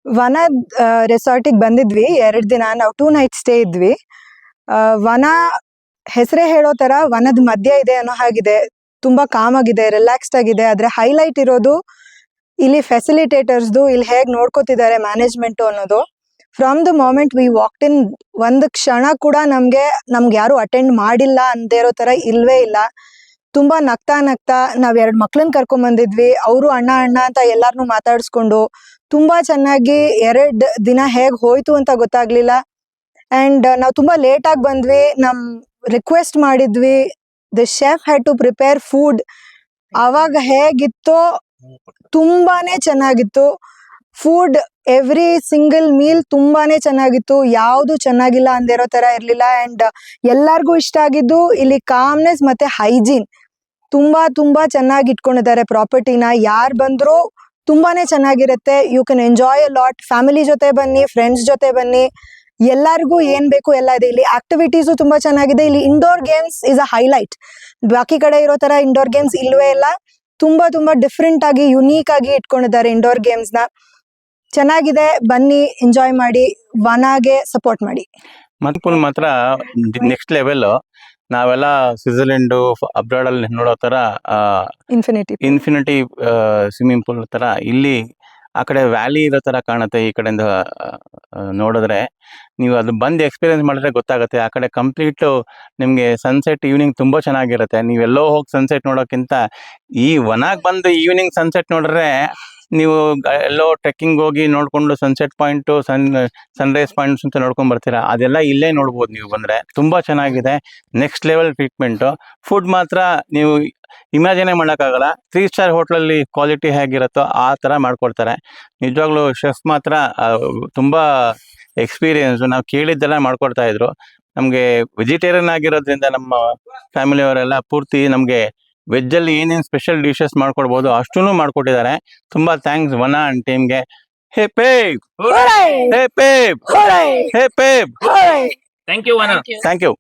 ವನ ರೆಸಾರ್ಟಿಗೆ ಬಂದಿದ್ವಿ 2 ದಿನ. ನಾವು 2 ನೈಟ್ ಸ್ಟೇ ಇದ್ವಿ. ವನ ಹೆಸರೇ ಹೇಳೋ ತರ ವನದ ಮಧ್ಯ ಇದೆ ಅನ್ನೋ ಹಾಗಿದೆ. ತುಂಬಾ ಕಾಮ್ ಆಗಿದೆ, ರಿಲ್ಯಾಕ್ಸ್ಡ್ ಆಗಿದೆ. ಆದ್ರೆ ಹೈಲೈಟ್ ಇರೋದು ಇಲ್ಲಿ ಫೆಸಿಲಿಟೇಟರ್ಸ್ದು, ಇಲ್ಲಿ ಹೇಗ್ ನೋಡ್ಕೋತಿದ್ದಾರೆ ಮ್ಯಾನೇಜ್ಮೆಂಟ್ ಅನ್ನೋದು. From the moment we walked in, ಒಂದ್ ಕ್ಷಣ ಕೂಡ ನಮ್ಗೆ ಯಾರು ಅಟೆಂಡ್ ಮಾಡಿಲ್ಲ ಅಂದೇ ಇರೋ ತರ ಇಲ್ವೇ ಇಲ್ಲ. ತುಂಬಾ ನಗ್ತಾ ನಾವ್ 2 ಮಕ್ಳನ್ನ ಕರ್ಕೊಂಡ್ ಬಂದಿದ್ವಿ. ಅವರು ಅಣ್ಣ ಅಂತ ಎಲ್ಲಾರ್ನು ಮಾತಾಡ್ಸ್ಕೊಂಡು ತುಂಬಾ ಚೆನ್ನಾಗಿ 2 ದಿನ ಹೇಗ್ ಹೋಯ್ತು ಅಂತ ಗೊತ್ತಾಗ್ಲಿಲ್ಲ. ಅಂಡ್ ನಾವ್ ತುಂಬಾ ಲೇಟ್ ಆಗಿ ಬಂದ್ವಿ. ನಮ್ ರಿಕ್ವೆಸ್ಟ್ ಮಾಡಿದ್ವಿ, the chef had to prepare food. ಅವಾಗ ಹೇಗಿತ್ತೋ ತುಂಬಾನೇ ಚೆನ್ನಾಗಿತ್ತು ಫುಡ್. ಎವ್ರಿ ಸಿಂಗಲ್ ಮೀಲ್ ತುಂಬಾನೇ ಚೆನ್ನಾಗಿತ್ತು, ಯಾವ್ದು ಚೆನ್ನಾಗಿಲ್ಲ ಅಂದಿರೋ ತರ ಇರ್ಲಿಲ್ಲ. ಅಂಡ್ ಎಲ್ಲಾರ್ಗೂ ಇಷ್ಟ ಆಗಿದ್ದು ಇಲ್ಲಿ ಕಾಮ್ನೆಸ್ ಮತ್ತೆ ಹೈಜೀನ್. ತುಂಬಾ ಚೆನ್ನಾಗಿ ಇಟ್ಕೊಂಡಿದ್ದಾರೆ ಪ್ರಾಪರ್ಟಿನ. ಯಾರ್ ಬಂದ್ರು ತುಂಬಾನೇ ಚೆನ್ನಾಗಿರುತ್ತೆ. You can enjoy a lot. Family ಜೊತೆ ಬನ್ನಿ, ಫ್ರೆಂಡ್ಸ್ ಜೊತೆ ಬನ್ನಿ, ಎಲ್ಲರಿಗೂ ಏನ್ ಬೇಕು ಎಲ್ಲ ಇದೆ ಇಲ್ಲಿ. ಆಕ್ಟಿವಿಟೀಸು ತುಂಬಾ ಚೆನ್ನಾಗಿದೆ. ಇಲ್ಲಿ indoor games is a highlight. ಬಾಕಿ ಕಡೆ ಇರೋ ತರ ಇಂಡೋರ್ ಗೇಮ್ಸ್ ಇಲ್ವೇ ಇಲ್ಲ. ತುಂಬಾ ಡಿಫ್ರೆಂಟ್ ಆಗಿ, ಯುನೀಕ್ ಆಗಿ ಇಟ್ಕೊಂಡಿದ್ದಾರೆ ಇಂಡೋರ್ ಗೇಮ್ಸ್ ನ. ಚೆನ್ನಾಗಿದೆ, ಬನ್ನಿ ಎಂಜಾಯ್ ಮಾಡಿ, ವನಾಗೆ ಸಪೋರ್ಟ್ ಮಾಡಿ. ಮಲ್ಪುಲ್ ಮಾತ್ರ ನೆಕ್ಸ್ಟ್ ಲೆವೆಲ್. ನಾವೆಲ್ಲ ಸ್ವಿಟ್ಜರ್ಲೆಂಡ್ ಅಬ್ರಾಡ್ ಅಲ್ಲಿ ನೋಡೋ ತರ ಇನ್ಫಿನಿಟಿ ಸ್ವಿಮ್ಮಿಂಗ್ ಪೂಲ್ ತರ ಇಲ್ಲಿ ಆ ಕಡೆ ವ್ಯಾಲಿ ಇರೋ ತರ ಕಾಣುತ್ತೆ. ಈ ಕಡೆಯಿಂದ ನೋಡಿದ್ರೆ ನೀವು ಅದು ಬಂದು ಎಕ್ಸ್ಪೀರಿಯನ್ಸ್ ಮಾಡಿದ್ರೆ ಗೊತ್ತಾಗುತ್ತೆ. ಆ ಕಡೆ ಕಂಪ್ಲೀಟ್ ನಿಮ್ಗೆ ಸನ್ಸೆಟ್ ಈವ್ನಿಂಗ್ ತುಂಬಾ ಚೆನ್ನಾಗಿರುತ್ತೆ. ನೀವೆಲ್ಲೋ ಹೋಗಿ ಸನ್ಸೆಟ್ ನೋಡೋಕ್ಕಿಂತ ಈ ವನಾಗ್ ಬಂದು ಈವ್ನಿಂಗ್ ಸನ್ಸೆಟ್ ನೋಡಿದ್ರೆ ನೀವು ಎಲ್ಲೋ ಟ್ರೆಕ್ಕಿಂಗ್ ಹೋಗಿ ನೋಡ್ಕೊಂಡು ಸನ್ಸೆಟ್ ಪಾಯಿಂಟ್, ಸನ್ರೈಸ್ ಪಾಯಿಂಟ್ಸ್ ಅಂತ ನೋಡ್ಕೊಂಡ್ ಬರ್ತೀರಾ. ಅದೆಲ್ಲ ಇಲ್ಲೇ ನೋಡ್ಬೋದು ನೀವು ಬಂದ್ರೆ. ತುಂಬಾ ಚೆನ್ನಾಗಿದೆ, ನೆಕ್ಸ್ಟ್ ಲೆವೆಲ್ ಟ್ರೀಟ್ಮೆಂಟ್. ಫುಡ್ ಮಾತ್ರ ನೀವು ಇಮ್ಯಾಜಿನೇ ಮಾಡೋಕ್ಕಾಗಲ್ಲ. 3 ಸ್ಟಾರ್ ಹೋಟ್ಲಲ್ಲಿ ಕ್ವಾಲಿಟಿ ಹೇಗಿರುತ್ತೋ ಆ ತರ ಮಾಡ್ಕೊಡ್ತಾರೆ. ನಿಜವಾಗ್ಲೂ ಶೆಫ್ ಮಾತ್ರ ತುಂಬಾ ಎಕ್ಸ್ಪೀರಿಯನ್ಸ್. ನಾವು ಕೇಳಿದ್ದೆಲ್ಲ ಮಾಡ್ಕೊಡ್ತಾ ಇದ್ರು. ನಮ್ಗೆ ವೆಜಿಟೇರಿಯನ್ ಆಗಿರೋದ್ರಿಂದ ನಮ್ಮ ಫ್ಯಾಮಿಲಿಯವರೆಲ್ಲ ಪೂರ್ತಿ ನಮ್ಗೆ ವೆಜ್ ಅಲ್ಲಿ ಏನೇನು ಸ್ಪೆಷಲ್ ಡಿಶಸ್ ಮಾಡ್ಕೊಡ್ಬೋದು ಅಷ್ಟೂ ಮಾಡ್ಕೊಟ್ಟಿದ್ದಾರೆ. ತುಂಬಾ ಥ್ಯಾಂಕ್ಸ್ ವನ ಅಂಡ್ ಟೀಮ್ಗೆ. ಹೇ ಪೇಪ್, ಹೇ ಪೇಪ್, ಹೇ ಪೇಪ್. Thank you Vana. Thank you.